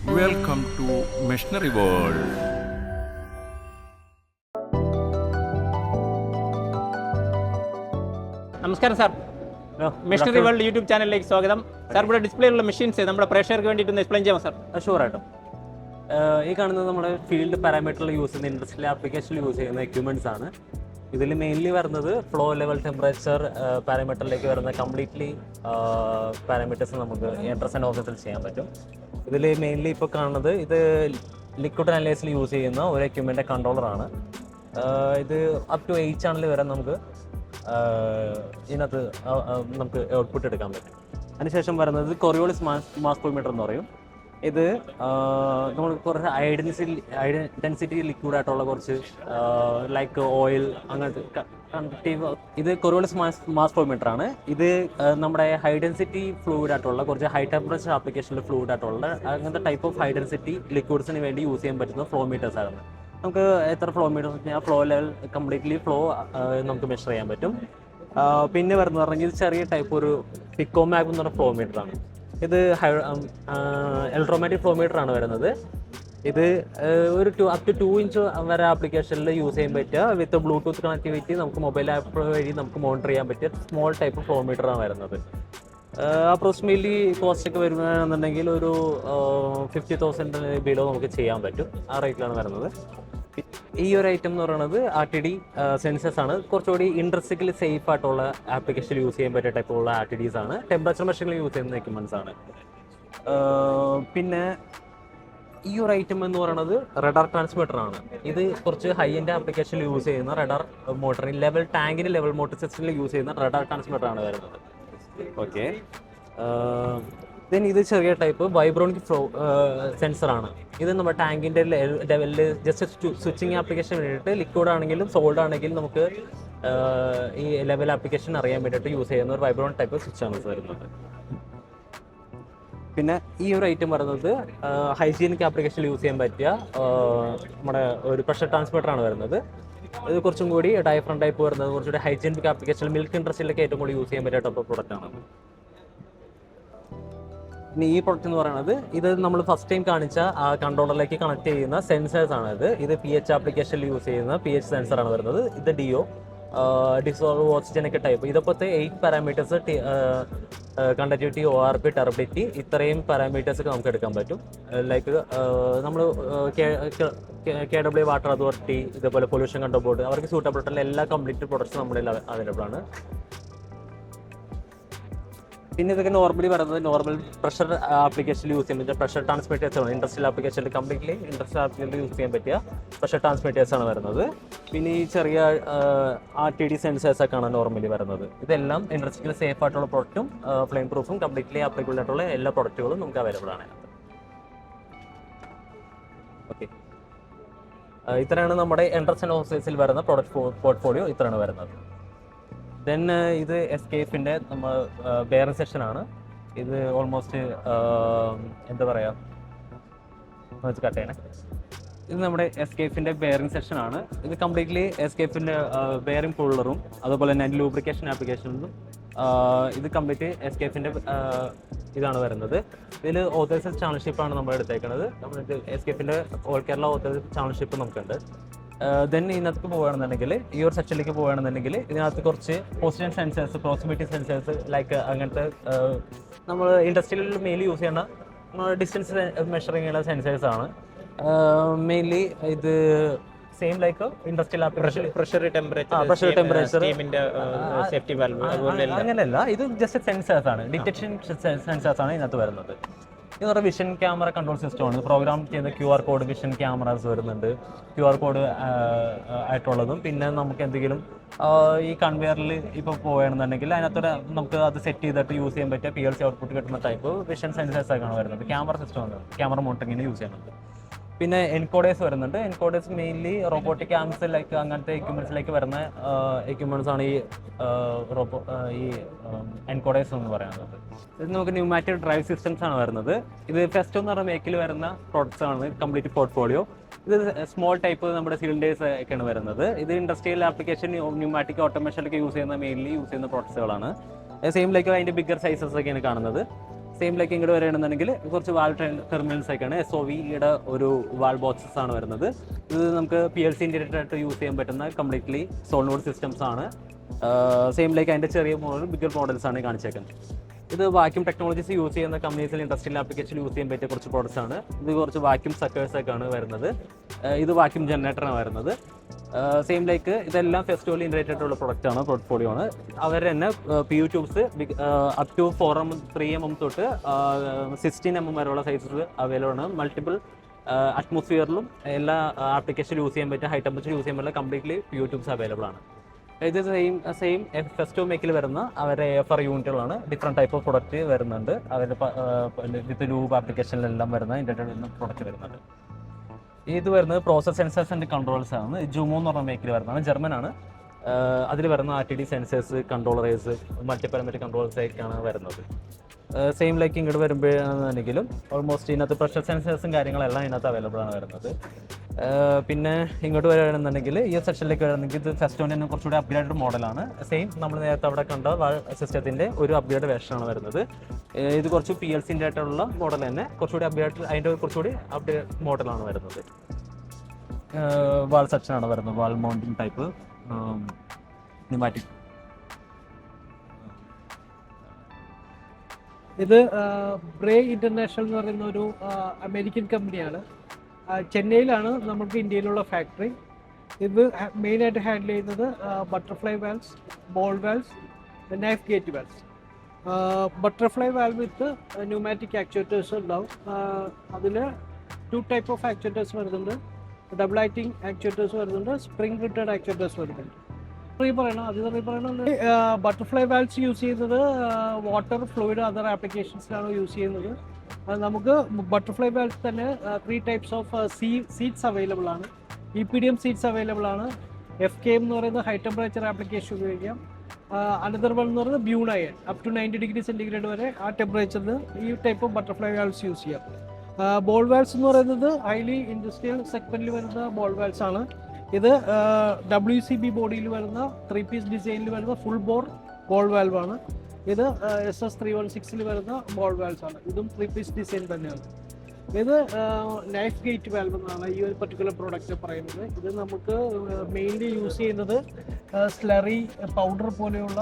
Welcome to Machinery World. നമസ്കാരം sir, machinery world YouTube ചാനലിലേക്ക് സ്വാഗതം. സാർ, ഇവിടെ ഡിസ്പ്ലേയിലുള്ള മെഷീൻസ് നമ്മുടെ പ്രേക്ഷകർക്ക് വേണ്ടിയിട്ട് ഒന്ന് എക്സ്പ്ലെയിൻ ചെയ്യാമോ സാർ? ഷുവറായിട്ടും. ഈ കാണുന്നത് നമ്മുടെ ഫീൽഡ് പാരാമീറ്ററിൽ യൂസ് ചെയ്യുന്ന ഇൻഡസ്ട്രിയൽ ആപ്ലിക്കേഷനിൽ യൂസ് ചെയ്യുന്ന എക്യുപ്മെൻറ്റ്സ് ആണ്. ഇതിൽ മെയിൻലി വരുന്നത് ഫ്ലോ ലെവൽ, ടെമ്പറേച്ചർ പാരാമീറ്ററിലേക്ക് വരുന്ന കംപ്ലീറ്റ്ലി പാരാമീറ്റേഴ്സ് നമുക്ക് എൻട്രൻസ് ആൻഡ് ഓഫീസിൽ ചെയ്യാൻ പറ്റും. ഇതിൽ മെയിൻലി ഇപ്പോൾ കാണുന്നത് ഇത് ലിക്വിഡ് അനലൈസിൽ യൂസ് ചെയ്യുന്ന ഒരു എക്യുപ്മെൻ്റ് കൺട്രോളറാണ്. ഇത് അപ് ടു 8 ചാനൽ വരെ നമുക്ക് ഇതിനകത്ത് നമുക്ക് ഔട്ട്പുട്ട് എടുക്കാൻ പറ്റും. അതിനുശേഷം വരുന്നത് കൊറിയോളിസ് മാസ് ഫ്ലോ മീറ്റർ എന്ന് പറയും. ഇത് നമ്മൾ കുറച്ച് ഐഡൻസിറ്റി ലിക്വിഡ് ആയിട്ടുള്ള കുറച്ച് ലൈക്ക് ഓയിൽ അങ്ങനത്തെ കണ്ടക്റ്റീവ്. ഇത് കൊറിയോളിസ് മാസ് ഫ്ലോ മീറ്റർ ആണ്. ഇത് നമ്മുടെ ഹൈ ഡെൻസിറ്റി ഫ്ലൂയിഡ് ആയിട്ടുള്ള കുറച്ച് ഹൈ ടെമ്പറേച്ചർ ആപ്ലിക്കേഷനിൽ ഫ്ലൂയിഡ് ആയിട്ടുള്ള അങ്ങനത്തെ ടൈപ്പ് ഓഫ് ഹൈ ഡെൻസിറ്റി ലിക്വിഡ്സിന് വേണ്ടി യൂസ് ചെയ്യാൻ പറ്റുന്ന ഫ്ലോ മീറ്റേഴ്സ് ആണ്. നമുക്ക് എത്ര ഫ്ലോ മീറ്റേഴ്സ് വെച്ചാൽ ഫ്ലോ ലെവൽ കംപ്ലീറ്റ്ലി ഫ്ലോ നമുക്ക് മെഷർ ചെയ്യാൻ പറ്റും. പിന്നെ വരുന്നത് പറഞ്ഞാൽ ഇത് ചെറിയ ടൈപ്പ് ഒരു പിക്കോമാഗ് എന്ന് പറഞ്ഞ ഫ്ലോ മീറ്റർ ആണ്. ഇത് ഇലക്ട്രോമാറ്റിക് ഫ്ലോ മീറ്റർ ആണ് വരുന്നത്. ഇത് ഒരു അപ് ടു 2 ഇഞ്ച് വരെ ആപ്ലിക്കേഷനിൽ യൂസ് ചെയ്യാൻ പറ്റുക. വിത്ത് ബ്ലൂടൂത്ത് കണക്ടിവിറ്റി നമുക്ക് മൊബൈൽ ആപ്പ് വഴി നമുക്ക് മോണിറ്റർ ചെയ്യാൻ പറ്റിയ സ്മോൾ ടൈപ്പ് ഫ്ലോ മീറ്റർ ആണ് വരുന്നത്. അപ്രോക്സിമേറ്റ്ലി കോസ്റ്റ് ഒക്കെ വരുന്നതെന്നുണ്ടെങ്കിൽ ഒരു 50,000 ബിലോ നമുക്ക് ചെയ്യാൻ പറ്റും. ആ റേറ്റിലാണ് വരുന്നത്. ഈ ഒരു ഐറ്റം എന്ന് പറയുന്നത് RTD സെൻസേഴ്സ് ആണ്. കുറച്ചുകൂടി ഇൻഡസ്ട്രിയലി സേഫ് ആയിട്ടുള്ള ആപ്ലിക്കേഷനിൽ യൂസ് ചെയ്യാൻ പറ്റിയ ടൈപ്പുള്ള RTDs ആണ്. ടെമ്പറേച്ചർ മെഷറിംഗിൽ യൂസ് ചെയ്യുന്ന എക്യുപ്മെന്റ്സ് ആണ്. പിന്നെ ഈ ഒരു ഐറ്റം എന്ന് പറയുന്നത് റഡാർ ട്രാൻസ്മിറ്റർ ആണ്. ഇത് കുറച്ച് ഹൈ എൻഡ് ആപ്ലിക്കേഷനിൽ യൂസ് ചെയ്യുന്ന റഡാർ മോട്ടറിൽ ടാങ്കിന്റെ ലെവൽ മോട്ടർ സിസ്റ്റത്തിൽ യൂസ് ചെയ്യുന്ന റഡാർ ട്രാൻസ്മിറ്റർ ആണ് വരുന്നത്. ഓക്കെ. ദെൻ ഇത് ചെറിയ ടൈപ്പ് വൈബ്രോണിക് ഫ്ലോ സെൻസറാണ്. ഇത് നമ്മുടെ ടാങ്കിൻ്റെ ലെവലിൽ ജസ്റ്റ് സ്വിച്ചിങ് ആപ്ലിക്കേഷൻ വേണ്ടിയിട്ട് ലിക്വിഡ് ആണെങ്കിലും സോൾഡ് ആണെങ്കിലും നമുക്ക് ഈ ലെവൽ ആപ്ലിക്കേഷൻ അറിയാൻ വേണ്ടിയിട്ട് യൂസ് ചെയ്യുന്ന ഒരു വൈബ്രോൺ ടൈപ്പ് സ്വിച്ചാണ് വരുന്നത്. പിന്നെ ഈ ഒരു ഐറ്റം പറയുന്നത് ഹൈജീനിക് ആപ്ലിക്കേഷനിൽ യൂസ് ചെയ്യാൻ പറ്റിയ നമ്മുടെ ഒരു പ്രഷർ ട്രാൻസ്മിറ്റർ ആണ് വരുന്നത്. ഇത് കുറച്ചും കൂടി ഡയഫ്രം ടൈപ്പ് വരുന്നത് കുറച്ചുകൂടി ഹൈജീനിക് ആപ്ലിക്കേഷനിൽ മിൽക്ക് ഇൻഡസ്ട്രിയിലൊക്കെ ഏറ്റവും കൂടുതൽ യൂസ് ചെയ്യാൻ പറ്റിയ ടൈപ്പ് പ്രോഡക്റ്റ് ആണ്. പിന്നെ ഈ പ്രൊഡക്റ്റ് എന്ന് പറയുന്നത് ഇത് നമ്മൾ ഫസ്റ്റ് ടൈം കാണിച്ച ആ കൺട്രോളറിലേക്ക് കണക്ട് ചെയ്യുന്ന സെൻസേഴ്സ് ആണ്. ഇത് pH ആപ്ലിക്കേഷനിൽ യൂസ് ചെയ്യുന്ന pH സെൻസറാണ് വരുന്നത്. ഇത് DO ഡിസോൾവ് ഓക്സിജൻ ഒക്കെ ടൈപ്പ്. ഇതപ്പോഴത്തെ 8 പാരാമീറ്റേഴ്സ് കണ്ടക്ടിവിറ്റി, ORP, ടെർബിലിറ്റി, ഇത്രയും പാരാമീറ്റേഴ്സ് ഒക്കെ നമുക്ക് എടുക്കാൻ പറ്റും. ലൈക്ക് നമ്മൾ KW വാട്ടർ അതോറിറ്റി, ഇതേപോലെ പൊല്യൂഷൻ കൺട്രോൾ ബോർഡ്, അവർക്ക് സൂട്ടബിൾ ആയിട്ടുള്ള എല്ലാ കംപ്ലീറ്റ് പ്രൊഡക്ട്സും നമ്മുടെ അവൈലബിൾ ആണ്. പിന്നെ ഇതൊക്കെ നോർമലി പറയുന്നത് നോർമൽ പ്രഷർ ആപ്ലിക്കേഷനിൽ യൂസ് ചെയ്യാൻ പറ്റിയ പ്രഷർ ട്രാൻസ്മിറ്റേഴ്സ് ആണ്. ഇൻഡസ്ട്രിയൽ ആപ്ലിക്കേഷനിൽ കംപ്ലീറ്റ്ലി ഇൻഡസ്ട്രിയൽ ആപ്ലിക്കേഷനിൽ യൂസ് ചെയ്യാൻ പറ്റിയ പ്രഷർ ട്രാൻസ്മിറ്റേഴ്സ് ആണ് വരുന്നത്. പിന്നെ ഈ ചെറിയ RTD സെൻസേഴ്സ് ഒക്കെയാണ് നോർമലി വരുന്നത്. ഇതെല്ലാം ഇൻഡസ്ട്രിയൽ സേഫ് ആയിട്ടുള്ള പ്രൊഡക്റ്റും ഫ്ലെയിം പ്രൂഫും കംപ്ലീറ്റ്ലി ആപ്ലിക്കബിൾ ആയിട്ടുള്ള എല്ലാ പ്രൊഡക്റ്റുകളും നമുക്ക് അവൈലബിൾ ആണ്. ഓക്കെ, ഇത്രയാണ് നമ്മുടെ എൻട്രൻസ് ആൻഡ് ഓഫീസിൽ വരുന്ന പ്രൊഡക്റ്റ് പോർട്ട്ഫോളിയോ. ഇത്രയാണ് വരുന്നത്. ദെൻ ഇത് SKFിൻ്റെ നമ്മൾ ബെയറിംഗ് സെക്ഷൻ ആണ്. ഇത് ഓൾമോസ്റ്റ് എന്താ പറയുക, കട്ട് ചെയ്യണേ. ഇത് നമ്മുടെ SKFിൻ്റെ ബെയറിംഗ് സെക്ഷൻ ആണ്. ഇത് കംപ്ലീറ്റ്ലി SKFിൻ്റെ ബെയറിംഗ് പുള്ളറും അതുപോലെ തന്നെ ലൂബ്രിക്കേഷൻ ആപ്ലിക്കേഷനും ഇത് കംപ്ലീറ്റ് SKFിൻ്റെ ഇതാണ് വരുന്നത്. ഇതിൽ ഓതേഴ്സ് ചാനൽഷിപ്പാണ് നമ്മൾ എടുത്തേക്കുന്നത്. നമ്മൾക്ക് SKFിൻ്റെ ഓൾ കേരള ഓതേഴ്സ് ചാനൽഷിപ്പ് നമുക്കുണ്ട്. ദെൻ ഇതിനകത്ത് പോവുകയാണെന്നുണ്ടെങ്കിൽ ഈ ഒരു സെക്ഷനിലേക്ക് പോവുകയാണെന്നുണ്ടെങ്കിൽ ഇതിനകത്ത് കുറച്ച് position sensors, proximity sensors, like അങ്ങനത്തെ നമ്മൾ ഇൻഡസ്ട്രിയിൽ മെയിൻലി യൂസ് ചെയ്യുന്ന ഡിസ്റ്റൻസ് മെഷറിംഗ് ചെയ്യുന്ന സെൻസേഴ്സ് ആണ്. മെയിൻലി ഇത് same like industrial pressure, temperature, safety valve അങ്ങനെയല്ല. ഇത് ജസ്റ്റ് സെൻസേഴ്സ് ആണ്, ഡിറ്റക്ഷൻ സെൻസേഴ്സ് ആണ് ഇതിനകത്ത് വരുന്നത്. ഇതെന്ന് പറഞ്ഞാൽ വിഷൻ ക്യാമറ കൺട്രോൾ സിസ്റ്റമാണ്. പ്രോഗ്രാം ചെയ്യുന്ന QR കോഡ് വിഷൻ ക്യാമറാസ് വരുന്നുണ്ട്, QR കോഡ് ആയിട്ടുള്ളതും. പിന്നെ നമുക്ക് എന്തെങ്കിലും ഈ കൺവെയറിൽ ഇപ്പോൾ പോവുകയാണെന്നുണ്ടെങ്കിൽ അതിനകത്തൊരു നമുക്ക് അത് സെറ്റ് ചെയ്തിട്ട് യൂസ് ചെയ്യാൻ പറ്റിയ PLC ഔട്ട്പുട്ട് കിട്ടുന്ന ടൈപ്പ് വിഷൻ സെൻസേഴ്സ് ഒക്കെയാണ് വരുന്നത്. ക്യാമറ സിസ്റ്റമാണ്, ക്യാമറ മോണിറ്ററിങ്ങിന് യൂസ് ചെയ്യുന്നുണ്ട്. പിന്നെ എൻകോഡേഴ്സ് വരുന്നുണ്ട്. Encoders mainly robotic arms like അങ്ങനത്തെ എക്യുപ്മെൻറ്റ്സിലേക്ക് വരുന്ന എക്യുപ്മെൻറ്റ്സ് ആണ് ഈ എൻകോഡേഴ്സ് എന്ന് പറയുന്നത്. ഇത് നമുക്ക് ന്യൂമാറ്റിക് ഡ്രൈവ് സിസ്റ്റംസ് ആണ് വരുന്നത്. ഇത് ഫെസ്റ്റ് എന്ന് പറഞ്ഞ മേക്കിൽ വരുന്ന പ്രോഡക്ട്സ് ആണ് കംപ്ലീറ്റ് പോർട്ട്ഫോളിയോ. ഇത് സ്മോൾ ടൈപ്പ് നമ്മുടെ സിലിണ്ടേഴ്സ് ഒക്കെയാണ് വരുന്നത്. ഇത് ഇൻഡസ്ട്രിയൽ ആപ്ലിക്കേഷൻ, ന്യൂമാറ്റിക് ഓട്ടോമേഷനിലൊക്കെ യൂസ് ചെയ്യുന്ന മെയിൻലി യൂസ് ചെയ്യുന്ന പ്രോഡക്ട്സുകളാണ്. സെയിം ലൈക്ക് അതിൻ്റെ ബിഗർ സൈസസ് ഒക്കെയാണ് കാണുന്നത്. സെയിം ലൈക്ക് ഇങ്ങോട്ട് വരികയാണെന്നുണ്ടെങ്കിൽ കുറച്ച് വാൾ ടെർമിനൽസ് ഒക്കെയാണ് SOVയുടെ ഒരു വാൾ ബോക്സസ് ആണ് വരുന്നത്. ഇത് നമുക്ക് PLC ഇൻറ്റഗ്രേറ്റഡ് ആയിട്ട് യൂസ് ചെയ്യാൻ പറ്റുന്ന കംപ്ലീറ്റ്ലി സോളിനോഡ് സിസ്റ്റംസ് ആണ്. സെയിം ലൈക്ക് അതിൻ്റെ ചെറിയ മോഡൽ ബിഗർ മോഡൽസ് ആണ് കാണിച്ചേക്കുന്നത്. ഇത് വാക്യൂം ടെക്നോളജീസ് യൂസ് ചെയ്യുന്ന കമ്പനീസിൽ ഇൻഡസ്ട്രിയൽ ആപ്ലിക്കേഷൻ യൂസ് ചെയ്യാൻ പറ്റിയ കുറച്ച് പ്രോഡക്റ്റ്സ് ആണ്. ഇത് കുറച്ച് വാക്യൂം സക്കേഴ്സ് ഒക്കെയാണ് വരുന്നത്. ഇത് വാക്യൂം ജനറേറ്ററാണ് വരുന്നത്. സെയിം ലൈക്ക് ഇതെല്ലാം ഫെസ്റ്റോയിൽ ഇൻറ്റഗ്രേറ്റഡ് ഉള്ള പ്രൊഡക്റ്റാണ്, പോർട്ട്ഫോളിയോ ആണ്. അവർ തന്നെ PU tubes up to 4mm 3mm തൊട്ട് 16mm വരെയുള്ള സൈസിൽ അവൈലബിൾ ആണ്. മൾട്ടിപ്പിൾ അറ്റ്മോസ്ഫിയറിലും എല്ലാ ആപ്ലിക്കേഷൻ യൂസ് ചെയ്യാൻ പറ്റിയ ഹൈ ടെമ്പറേച്ചർ യൂസ് ചെയ്യാൻ പറ്റിയ കംപ്ലീറ്റ്ലി PU ട്യൂബ്സ് അവൈലബിൾ ആണ്. ഇത് സെയിം ഫെസ്റ്റോ മേക്കിൽ വരുന്ന അവരുടെ AFR യൂണിറ്റുകളാണ്. ഡിഫറെൻറ്റ് ടൈപ്പ് ഓഫ് പ്രൊഡക്റ്റ് വരുന്നുണ്ട്. അവരുടെ വിത്ത് ലൂബ് ആപ്ലിക്കേഷനിലെല്ലാം വരുന്ന ഇൻറ്റഗ്രേറ്റഡ് പ്രൊഡക്റ്റ് വരുന്നുണ്ട്. ഇത് വരുന്നത് പ്രോസസ് സെൻസേഴ്സ് ആൻഡ് കൺട്രോൾസ് ആണ്. ജൂമോ എന്ന് പറഞ്ഞ മേക്കിൽ വരുന്നതാണ്, ജർമ്മൻ ആണ്. അതിൽ വരുന്ന RTD സെൻസേഴ്സ്, കൺട്രോളറേഴ്സ്, മൾട്ടിപാരാമീറ്റർ കൺട്രോൾസ് ഒക്കെയാണ് വരുന്നത്. സെയിം ലൈക്ക് ഇങ്ങോട്ട് വരുമ്പോഴാണെങ്കിലും ഓൾമോസ്റ്റ് ഇതിനകത്ത് പ്രഷർ സെൻസേഴ്സും കാര്യങ്ങളെല്ലാം ഇതിനകത്ത് അവൈലബിൾ ആണ് വരുന്നത്. പിന്നെ ഇങ്ങോട്ട് വരികയാണെന്നുണ്ടെങ്കിൽ ഈ സെക്ഷനിലേക്ക് വരികയാണെങ്കിൽ ഇത് ഫെസ്റ്റോൻ്റെ തന്നെ കുറച്ചുകൂടി അപ്ഗ്രേഡഡ് മോഡലാണ്. സെയിം നമ്മൾ നേരത്തെ അവിടെ കണ്ട സിസ്റ്റത്തിൻ്റെ ഒരു അപ്ഗ്രേഡ് വേർഷനാണ് വരുന്നത്. ഇത് കുറച്ച് PLC ആയിട്ടുള്ള മോഡൽ തന്നെ, കുറച്ചുകൂടി അപ്ഗ്രേഡ്, അതിൻ്റെ കുറച്ചുകൂടി അപ്ഗ്രേഡ് മോഡലാണ് വരുന്നത്. വാൾ സെക്ഷനാണ് വരുന്നത്, വാൾ മൗണ്ടിങ് ടൈപ്പ് ന്യൂമാറ്റിക്. ഇത് ബ്രേ ഇൻ്റർനാഷണൽ എന്ന് പറയുന്ന ഒരു അമേരിക്കൻ കമ്പനിയാണ്. ചെന്നൈയിലാണ് നമുക്ക് ഇന്ത്യയിലുള്ള ഫാക്ടറി. ഇത് മെയിനായിട്ട് ഹാൻഡിൽ ചെയ്യുന്നത് butterfly valves, ball valves, knife gate valves. Butterfly valve with pneumatic actuators ഉണ്ടാവും. അതിൽ 2 ടൈപ്പ് ഓഫ് ആക്ച്വേറ്റേഴ്സ് വരുന്നുണ്ട്. ഡബിൾ ആക്ടിങ് ആക്ച്വേറ്റേഴ്സ് വരുന്നുണ്ട്, സ്പ്രിംഗ് റിട്ടേർഡ് ആക്ച്വേറ്റേഴ്സ് വരുന്നുണ്ട്. ബട്ടർഫ്ലൈ വാൽവ്സ് യൂസ് ചെയ്യുന്നത് വാട്ടർ, ഫ്ലൂയിഡ്, അതർ ആപ്ലിക്കേഷൻസിലാണ് യൂസ് ചെയ്യുന്നത്. നമുക്ക് ബട്ടർഫ്ലൈ വാൽവ്സ് തന്നെ 3 ടൈപ്സ് ഓഫ് സീറ്റ്സ് അവൈലബിൾ ആണ്. EPDM സീറ്റ്സ് അവൈലബിൾ ആണ്. FKM എന്ന് പറയുന്നത് ഹൈ ടെമ്പറേച്ചർ ആപ്ലിക്കേഷൻ ഉപയോഗിക്കാം. അനദർ വൺ എന്ന് പറയുന്നത് ബ്യൂൺ അയൺ, അപ് ടു 90 ഡിഗ്രി സെൻറ്റിഗ്രേഡ് വരെ ആ ടെമ്പറേച്ചറിൽ ഈ type of butterfly valves use ചെയ്യാം. ബോൾ വാൽവ്സ് എന്ന് പറയുന്നത് ഹൈലി ഇൻഡസ്ട്രിയൽ സെഗ്മെന്റിൽ വരുന്ന ബോൾ വാൽവ്സ് ആണ്. ഇത് WCB ബോഡിയിൽ വരുന്ന 3 പീസ് ഡിസൈനിൽ വരുന്ന ഫുൾ ബോർ ബോൾ വാൽവ് ആണ്. ഇത് SS316 വരുന്ന ബോൾ വാൽവ്സ് ആണ്. ഇതും 3 പീസ് ഡിസൈൻ തന്നെയാണ്. ഇത് നൈഫ് ഗേറ്റ് വാൽവ് എന്നാണ് ഈ ഒരു പർട്ടിക്കുലർ പ്രോഡക്റ്റ് പറയുന്നത്. ഇത് നമുക്ക് മെയിൻലി യൂസ് ചെയ്യുന്നത് സ്ലറി, പൗഡർ പോലെയുള്ള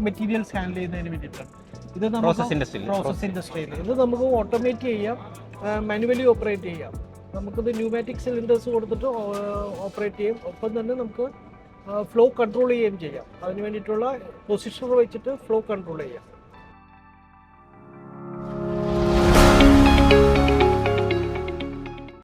മെറ്റീരിയൽസ് ഹാൻഡിൽ ചെയ്യുന്നതിന് വേണ്ടിയിട്ടാണ്. ഇത് പ്രോസസ് ഇൻഡസ്ട്രിയിൽ ഇത് നമുക്ക് ഓട്ടോമേറ്റ് ചെയ്യാം, മാനുവലി ഓപ്പറേറ്റ് ചെയ്യാം. നമുക്കിത് ന്യൂമാറ്റിക് സിലിണ്ടേഴ്സ് കൊടുത്തിട്ട് ഓപ്പറേറ്റ് ചെയ്യും. ഒപ്പം തന്നെ നമുക്ക് ഫ്ലോ കൺട്രോൾ ചെയ്യുകയും ചെയ്യാം. അതിന് വേണ്ടിയിട്ടുള്ള പൊസിഷണർ വെച്ചിട്ട് ഫ്ലോ കൺട്രോൾ ചെയ്യാം.